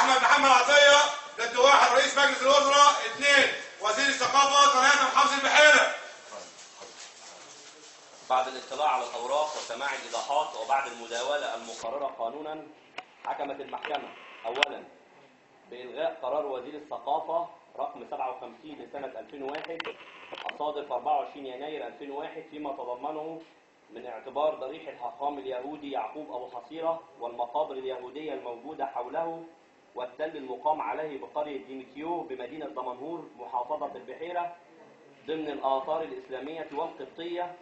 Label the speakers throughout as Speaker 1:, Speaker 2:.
Speaker 1: احمد محمد عطيه ضد 1 رئيس مجلس الوزراء، 2 وزير الثقافه، 3 محافظ البحيره.
Speaker 2: بعد الاطلاع على الاوراق وسماع الايضاحات وبعد المداوله المقرره قانونا، حكمت المحكمه اولا بإلغاء قرار وزير الثقافة رقم 57 لسنة 2001 الصادر في 24 يناير 2001 فيما تضمنه من اعتبار ضريح الحاخام اليهودي يعقوب أبو حصيرة والمقابر اليهودية الموجودة حوله والتل المقام عليه بقرية ديمتيو بمدينة دمنهور محافظة البحيرة ضمن الآثار الإسلامية والقبطية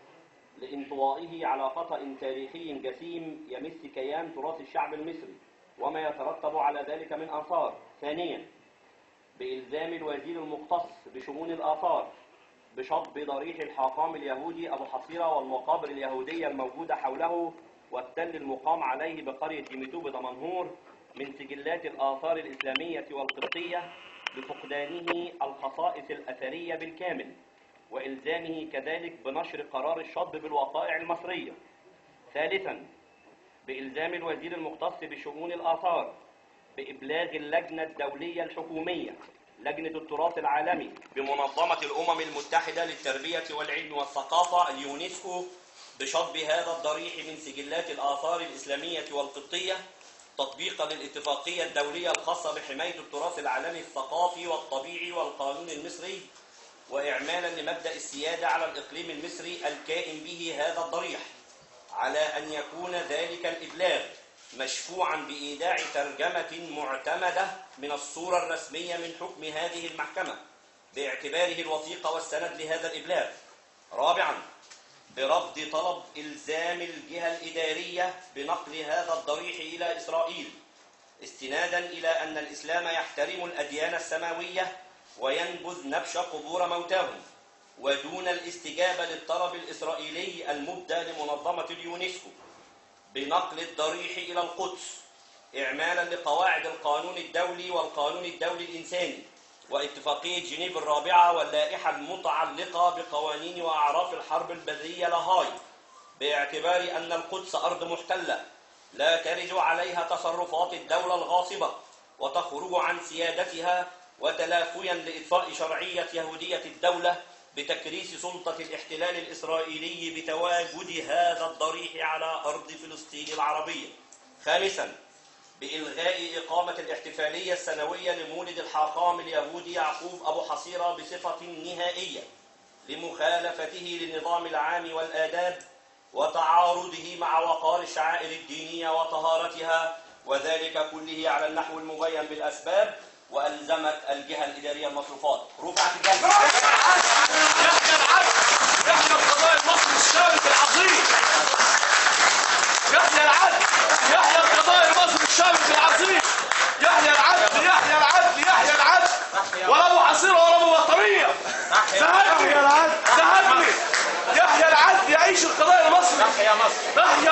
Speaker 2: لانطوائه على خطأ تاريخي جسيم يمس كيان تراث الشعب المصري وما يترتب على ذلك من آثار. ثانيا بإلزام الوزير المختص بشؤون الآثار بشطب ضريح الحاخام اليهودي أبو حصيرة والمقابر اليهودية الموجودة حوله والتل المقام عليه بقرية ديمتو بدمنهور من سجلات الآثار الإسلامية والقبطية لفقدانه الخصائص الأثرية بالكامل، وإلزامه كذلك بنشر قرار الشطب بالوقائع المصرية. ثالثا بإلزام الوزير المختص بشؤون الآثار بإبلاغ اللجنة الدولية الحكومية لجنة التراث العالمي بمنظمة الأمم المتحدة للتربية والعلم والثقافة اليونسكو بشطب هذا الضريح من سجلات الآثار الإسلامية والقبطية تطبيقا للاتفاقية الدولية الخاصة بحماية التراث العالمي الثقافي والطبيعي والقانون المصري، وإعمالا لمبدأ السيادة على الإقليم المصري الكائن به هذا الضريح، على أن يكون ذلك الإبلاغ مشفوعا بإيداع ترجمة معتمدة من الصورة الرسمية من حكم هذه المحكمة باعتباره الوثيقة والسند لهذا الإبلاغ. رابعا برفض طلب إلزام الجهة الإدارية بنقل هذا الضريح إلى إسرائيل استنادا إلى أن الإسلام يحترم الأديان السماوية وينبذ نبش قبور موتاهم، ودون الاستجابة للطلب الإسرائيلي المبدى لمنظمة اليونسكو بنقل الضريح إلى القدس إعمالا لقواعد القانون الدولي والقانون الدولي الإنساني واتفاقية جنيف الرابعة واللائحة المتعلقة بقوانين وأعراف الحرب البرية لاهاي، باعتبار أن القدس أرض محتلة لا ترج عليها تصرفات الدولة الغاصبة وتخرج عن سيادتها، وتلافيا لإطفاء شرعية يهودية الدولة بتكريس سلطة الاحتلال الإسرائيلي بتواجد هذا الضريح على أرض فلسطين العربية. خامسا بإلغاء إقامة الاحتفالية السنوية لمولد الحاخام اليهودي يعقوب أبو حصيرة بصفة نهائية لمخالفته للنظام العام والآداب وتعارضه مع وقار الشعائر الدينية وطهارتها، وذلك كله على النحو المبين بالأسباب، وألزمت الجهة الإدارية المصروفات. رفعت الجلسة.
Speaker 3: يحيى العدل، يحيى القضاء المصري الشامخ العظيم. يحيى العدل، يحيى القضاء المصري الشامخ العظيم. يحيى العدل، يحيى العدل، يحيى العدل. ولا ابو حصيرة ولا ابو بطارية. زهقني، زهقني. يحيى العدل، يعيش القضاء المصري. تحيا مصر. تحيا